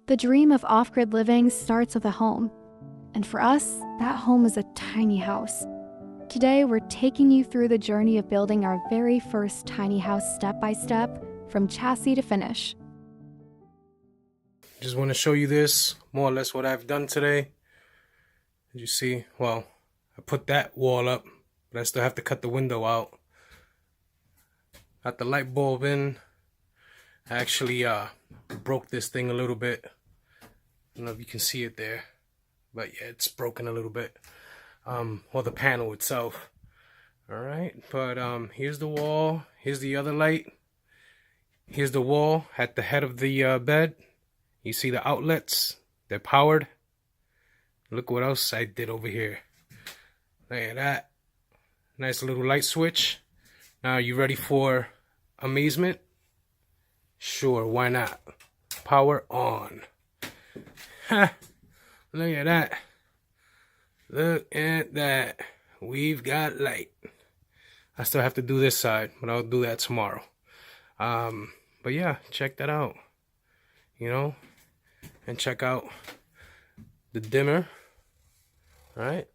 The dream of off-grid living starts with a home. And for us, that home is a tiny house. Today, we're taking you through the journey of building our very first tiny house step by step, from chassis to finish. Just want to show you this, more or less what I've done today. As you see, well, I put that wall up, but I still have to cut the window out. Got the light bulb in. I actually broke this thing a little bit. I don't know if you can see it there, but yeah, it's broken a little bit. Or the panel itself. Alright, but here's the wall. Here's the other light. Here's the wall at the head of the bed. You see the outlets? They're powered. Look what else I did over here. Look at that. Nice little light switch. Now, you ready for amazement? Sure, why not? Power on. Ha! Look at that. Look at that. We've got light. I still have to do this side, but I'll do that tomorrow. But yeah, check that out. You know, and check out the dimmer. Right?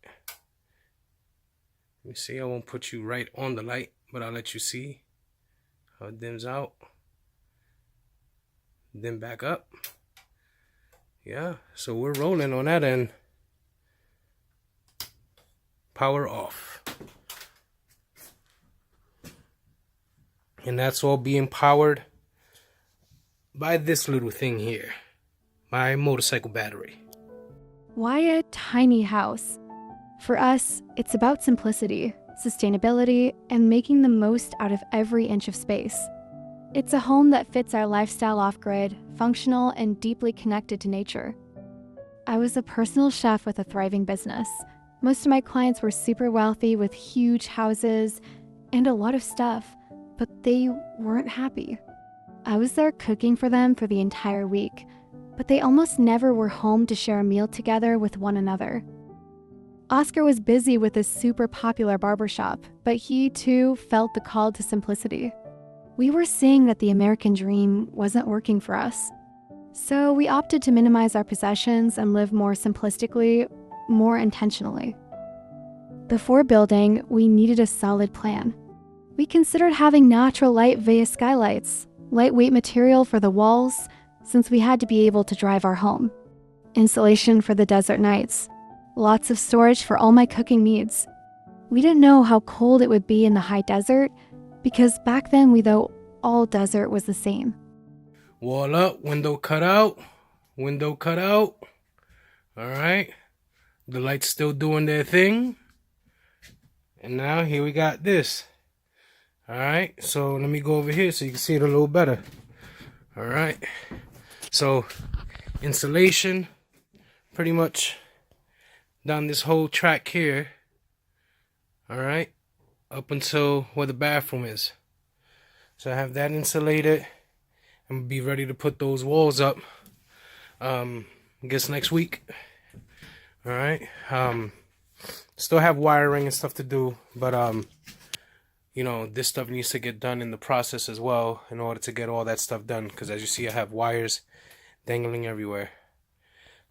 Let me see. I won't put you right on the light, but I'll let you see how it dims out. Dim back up. Yeah, so we're rolling on that end. Power off. And that's all being powered by this little thing here. My motorcycle battery. Why a tiny house? For us, it's about simplicity, sustainability, and making the most out of every inch of space. It's a home that fits our lifestyle off-grid, functional, and deeply connected to nature. I was a personal chef with a thriving business. Most of my clients were super wealthy with huge houses and a lot of stuff, but they weren't happy. I was there cooking for them for the entire week, but they almost never were home to share a meal together with one another. Oscar was busy with his super popular barbershop, but he too felt the call to simplicity. We were seeing that the American dream wasn't working for us. So we opted to minimize our possessions and live more simplistically, more intentionally. Before building, we needed a solid plan. We considered having natural light via skylights, lightweight material for the walls, since we had to be able to drive our home, insulation for the desert nights, lots of storage for all my cooking needs. We didn't know how cold it would be in the high desert, because back then we thought all desert was the same. Wall up, window cut out, window cut out. Alright, the lights still doing their thing. And now here we got this. Alright, so let me go over here so you can see it a little better. Alright, so insulation pretty much down this whole track here. Alright, up until where the bathroom is. So I have that insulated. I'm gonna be ready to put those walls up I guess next week. Alright, still have wiring and stuff to do, but you know, this stuff needs to get done in the process as well in order to get all that stuff done, because as you see, I have wires dangling everywhere.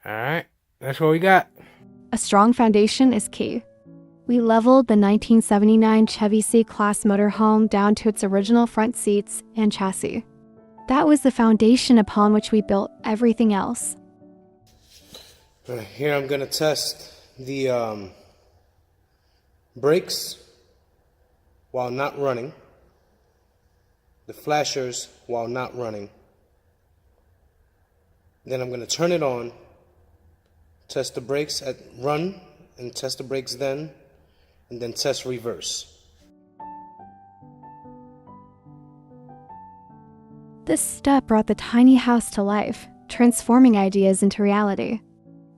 Alright, that's what we got. A strong foundation is key. We leveled the 1979 Chevy C-Class motorhome down to its original front seats and chassis. That was the foundation upon which we built everything else. Here I'm going to test the brakes while not running, the flashers while not running. Then I'm going to turn it on, test the brakes at run, and test the brakes then, and then test reverse. This step brought the tiny house to life, transforming ideas into reality.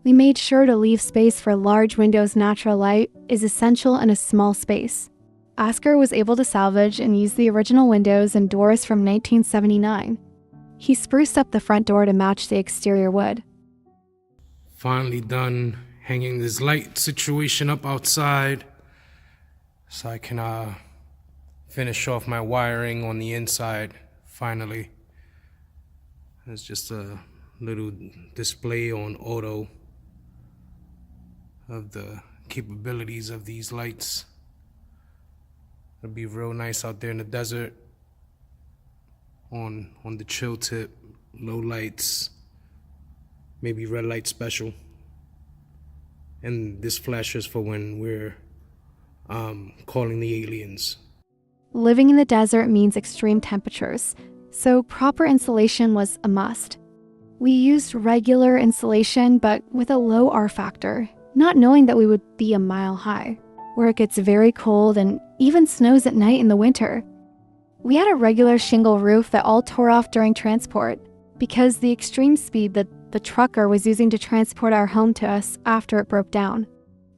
We made sure to leave space for large windows. Natural light is essential in a small space. Oscar was able to salvage and use the original windows and doors from 1979. He spruced up the front door to match the exterior wood. Finally done hanging this light situation up outside so I can finish off my wiring on the inside finally. It's just a little display on auto of the capabilities of these lights. It'll be real nice out there in the desert on the chill tip, low lights, maybe red light special. And this flashes for when we're calling the aliens. Living in the desert means extreme temperatures, so proper insulation was a must. We used regular insulation, but with a low R factor, not knowing that we would be a mile high, where it gets very cold and even snows at night in the winter. We had a regular shingle roof that all tore off during transport because the extreme speed that the trucker was using to transport our home to us after it broke down.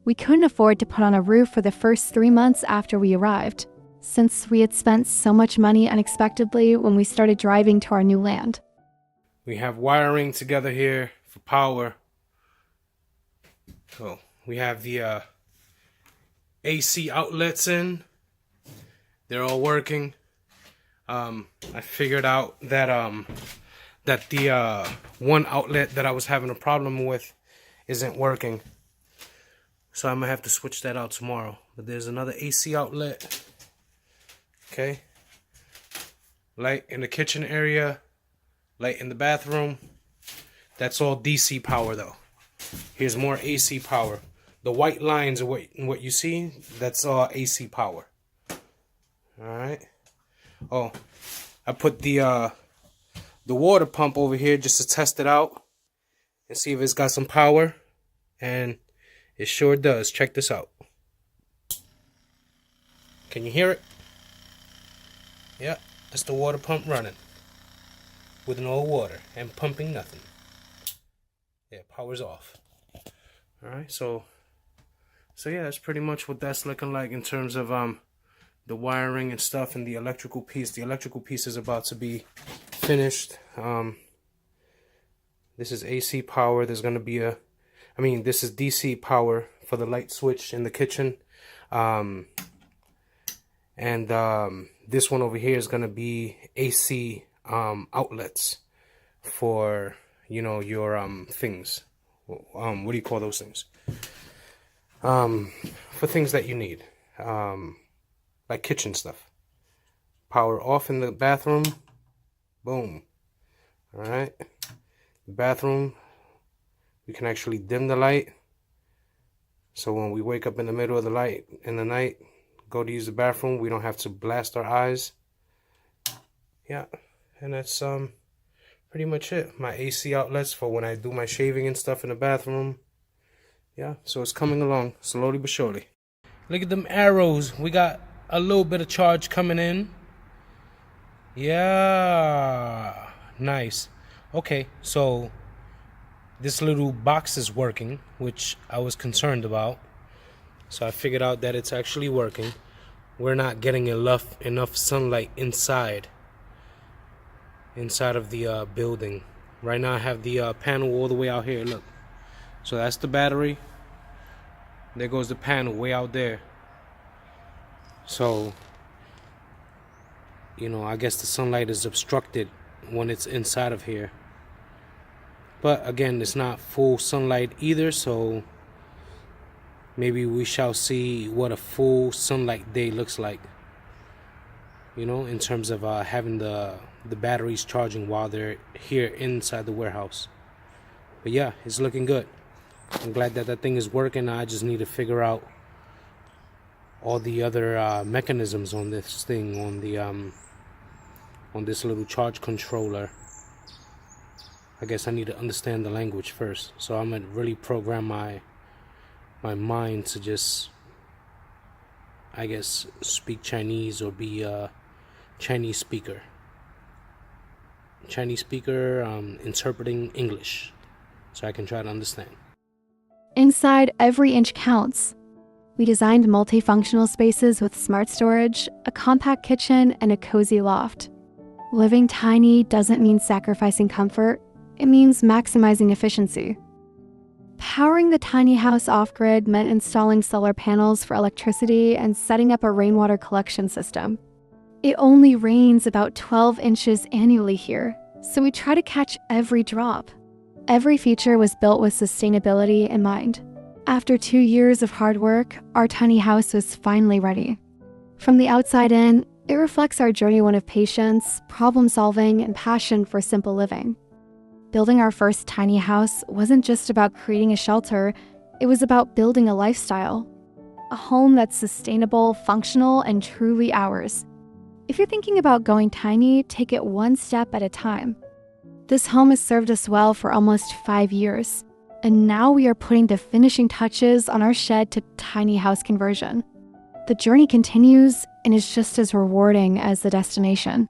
We couldn't afford to put on a roof for the first 3 months after we arrived, since we had spent so much money unexpectedly when we started driving to our new land. We have wiring together here for power. So we have the AC outlets in. They're all working. I figured out that that the one outlet that I was having a problem with isn't working. So I'm gonna have to switch that out tomorrow. But there's another AC outlet. Okay. Light in the kitchen area. Light in the bathroom. That's all DC power though. Here's more AC power. The white lines are what you see, that's all AC power. Alright. Oh, I put the water pump over here just to test it out and see if it's got some power. And it sure does. Check this out. Can you hear it? Yeah, that's the water pump running with no water and pumping nothing. Yeah, power's off. Alright, so yeah, that's pretty much what that's looking like in terms of the wiring and stuff and the electrical piece. The electrical piece is about to be finished. This is AC power. There's going to be this is DC power for the light switch in the kitchen. This one over here is going to be AC outlets for, you know, your things. What do you call those things? For things that you need. Like kitchen stuff. Power off in the bathroom. Boom. Alright. The bathroom, we can actually dim the light. So when we wake up in the middle of the night, go to use the bathroom, we don't have to blast our eyes. Yeah. And that's pretty much it. My AC outlets for when I do my shaving and stuff in the bathroom. Yeah, so it's coming along slowly but surely. Look at them arrows. We got a little bit of charge coming in. Yeah, nice. Okay, so this little box is working, which I was concerned about. So I figured out that it's actually working. We're not getting enough sunlight inside of the building. Right now I have the panel all the way out here. Look, so that's the battery. There goes the panel way out there. So, you know, I guess the sunlight is obstructed when it's inside of here. But again, it's not full sunlight either, so maybe we shall see what a full sunlight day looks like. You know, in terms of having the batteries charging while they're here inside the warehouse. But yeah, it's looking good. I'm glad that thing is working. I just need to figure out all the other mechanisms on this thing, on this little charge controller. I guess I need to understand the language first. So I'm gonna really program my mind to just, I guess, speak Chinese or be a Chinese speaker. Interpreting English so I can try to understand. Inside, every inch counts. We designed multifunctional spaces with smart storage, a compact kitchen, and a cozy loft. Living tiny doesn't mean sacrificing comfort. It means maximizing efficiency. Powering the tiny house off-grid meant installing solar panels for electricity and setting up a rainwater collection system. It only rains about 12 inches annually here, so we try to catch every drop. Every feature was built with sustainability in mind. After 2 years of hard work, our tiny house was finally ready. From the outside in, it reflects our journey one of patience, problem-solving, and passion for simple living. Building our first tiny house wasn't just about creating a shelter, it was about building a lifestyle. A home that's sustainable, functional, and truly ours. If you're thinking about going tiny, take it one step at a time. This home has served us well for almost 5 years, and now we are putting the finishing touches on our shed to tiny house conversion. The journey continues and is just as rewarding as the destination.